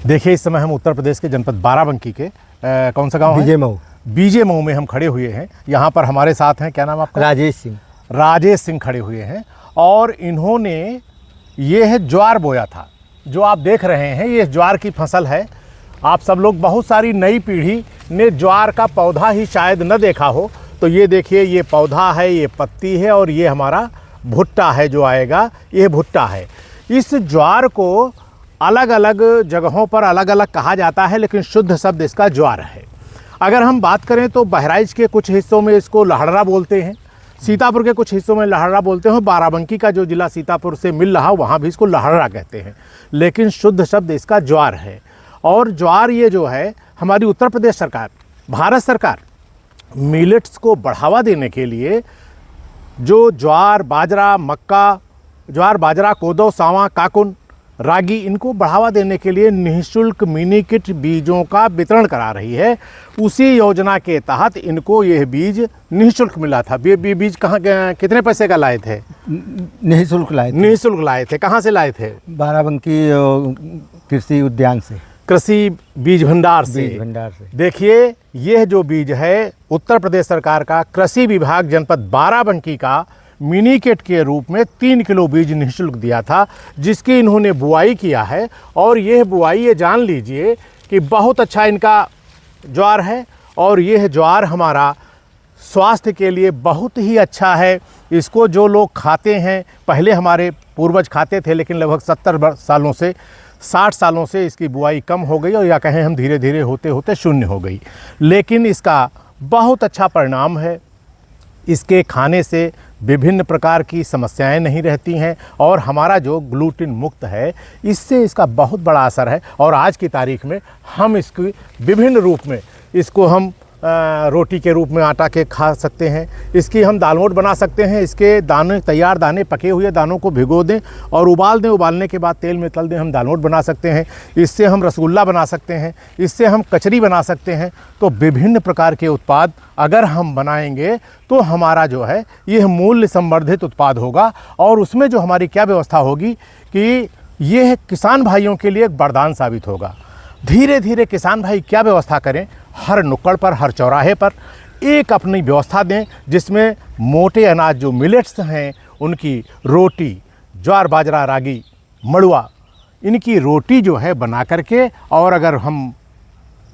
देखिए, इस समय हम उत्तर प्रदेश के जनपद बाराबंकी के कौन सा गांव है? बीजे मऊ में हम खड़े हुए हैं। यहाँ पर हमारे साथ हैं, क्या नाम आपका? राजेश सिंह खड़े हुए हैं और इन्होंने ये है ज्वार बोया था। जो आप देख रहे हैं ये ज्वार की फसल है। आप सब लोग, बहुत सारी नई पीढ़ी ने ज्वार का पौधा ही शायद न देखा हो, तो ये देखिए, ये पौधा है, ये पत्ती है और ये हमारा भुट्टा है जो आएगा, ये भुट्टा है। इस ज्वार को अलग अलग जगहों पर अलग अलग कहा जाता है, लेकिन शुद्ध शब्द इसका ज्वार है। अगर हम बात करें तो बहराइच के कुछ हिस्सों में इसको लहड़रा बोलते हैं, सीतापुर के कुछ हिस्सों में लहड़रा बोलते हैं, बाराबंकी का जो ज़िला सीतापुर से मिल रहा वहाँ भी इसको लहड़रा कहते हैं, लेकिन शुद्ध शब्द इसका ज्वार है। और ज्वार ये जो है, हमारी उत्तर प्रदेश सरकार, भारत सरकार मिलेट्स को बढ़ावा देने के लिए जो ज्वार, बाजरा, मक्का, ज्वार, बाजरा, कोदो, सावा, काकुन, रागी, इनको बढ़ावा देने के लिए निःशुल्क मिनी किट बीजों का वितरण करा रही है। उसी योजना के तहत इनको यह बीज निःशुल्क मिला था। बीज कहाँ, कितने पैसे का लाए थे? निःशुल्क लाए थे। कहाँ से लाए थे? बाराबंकी कृषि उद्यान से, कृषि बीज भंडार से। देखिए, यह जो बीज है उत्तर प्रदेश सरकार का कृषि विभाग जनपद बाराबंकी का मिनी किट के रूप में 3 किलो बीज निःशुल्क दिया था, जिसकी इन्होंने बुआई किया है। और यह बुआई, ये जान लीजिए कि बहुत अच्छा इनका ज्वार है और यह ज्वार हमारा स्वास्थ्य के लिए बहुत ही अच्छा है। इसको जो लोग खाते हैं, पहले हमारे पूर्वज खाते थे, लेकिन लगभग 70 सालों से, 60 सालों से इसकी बुआई कम हो गई, और या कहें हम धीरे धीरे होते होते शून्य हो गई। लेकिन इसका बहुत अच्छा परिणाम है। इसके खाने से विभिन्न प्रकार की समस्याएं नहीं रहती हैं और हमारा जो ग्लूटेन मुक्त है, इससे इसका बहुत बड़ा असर है। और आज की तारीख में हम इसकी विभिन्न रूप में, इसको हम रोटी के रूप में आटा के खा सकते हैं, इसकी हम दालमोट बना सकते हैं। इसके दाने, तैयार दाने, पके हुए दानों को भिगो दें और उबाल दें, उबालने के बाद तेल में तल दें, हम दालमोट बना सकते हैं। इससे हम रसगुल्ला बना सकते हैं, इससे हम कचरी बना सकते हैं। तो विभिन्न प्रकार के उत्पाद अगर हम बनाएंगे तो हमारा जो है यह मूल्य संवर्धित उत्पाद होगा। और उसमें जो हमारी क्या व्यवस्था होगी कि यह किसान भाइयों के लिए एक वरदान साबित होगा। धीरे धीरे किसान भाई क्या व्यवस्था करें, हर नुक्कड़ पर, हर चौराहे पर एक अपनी व्यवस्था दें, जिसमें मोटे अनाज जो मिलेट्स हैं उनकी रोटी, ज्वार, बाजरा, रागी, मड़ुआ, इनकी रोटी जो है बना करके, और अगर हम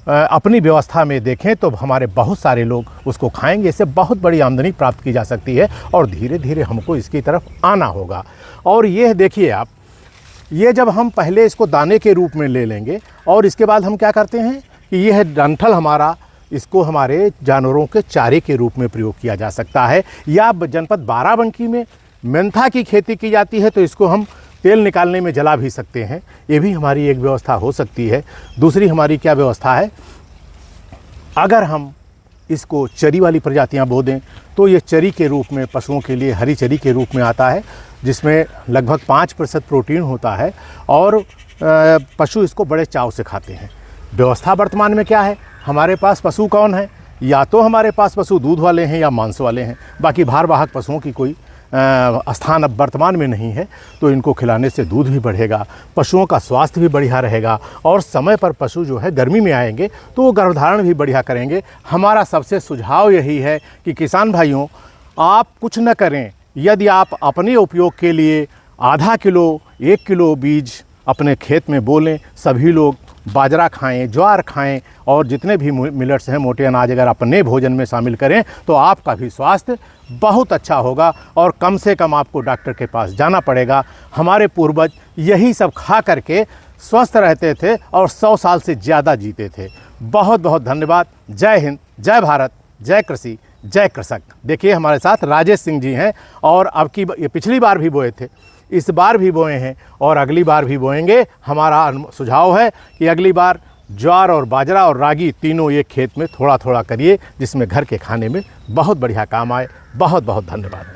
अपनी व्यवस्था में देखें तो हमारे बहुत सारे लोग उसको खाएंगे। इससे बहुत बड़ी आमदनी प्राप्त की जा सकती है और धीरे धीरे हमको इसकी तरफ आना होगा। और यह देखिए आप, ये जब हम पहले इसको दाने के रूप में ले लेंगे और इसके बाद हम क्या करते हैं कि यह डंठल हमारा, इसको हमारे जानवरों के चारे के रूप में प्रयोग किया जा सकता है। या जनपद बाराबंकी में मेंथा की खेती की जाती है, तो इसको हम तेल निकालने में जला भी सकते हैं। ये भी हमारी एक व्यवस्था हो सकती है। दूसरी हमारी क्या व्यवस्था है, अगर हम इसको चरी वाली प्रजातियां बो दें तो ये चरी के रूप में पशुओं के लिए हरी चरी के रूप में आता है, जिसमें लगभग 5% प्रोटीन होता है और पशु इसको बड़े चाव से खाते हैं। व्यवस्था वर्तमान में क्या है, हमारे पास पशु कौन है? या तो हमारे पास पशु दूध वाले हैं या मांस वाले हैं। बाकी भारवाहक पशुओं की कोई स्थान अब वर्तमान में नहीं है। तो इनको खिलाने से दूध भी बढ़ेगा, पशुओं का स्वास्थ्य भी बढ़िया रहेगा और समय पर पशु जो है गर्मी में आएंगे तो वो गर्भधारण भी बढ़िया करेंगे। हमारा सबसे सुझाव यही है कि किसान भाइयों, आप कुछ न करें, यदि आप अपने उपयोग के लिए आधा किलो, 1 किलो बीज अपने खेत में बो लें, सभी लोग बाजरा खाएं, ज्वार खाएं और जितने भी मिलेट्स हैं, मोटे अनाज, अगर अपने भोजन में शामिल करें तो आपका भी स्वास्थ्य बहुत अच्छा होगा और कम से कम आपको डॉक्टर के पास जाना पड़ेगा। हमारे पूर्वज यही सब खा करके स्वस्थ रहते थे और 100 साल से ज़्यादा जीते थे। बहुत बहुत धन्यवाद। जय हिंद, जय भारत, जय कृषि, जय कृषक। देखिए, हमारे साथ राजेश सिंह जी हैं और अब की ये पिछली बार भी बोए थे, इस बार भी बोए हैं और अगली बार भी बोएंगे। हमारा सुझाव है कि अगली बार ज्वार और बाजरा और रागी तीनों एक खेत में थोड़ा थोड़ा करिए, जिसमें घर के खाने में बहुत बढ़िया काम आए। बहुत बहुत धन्यवाद।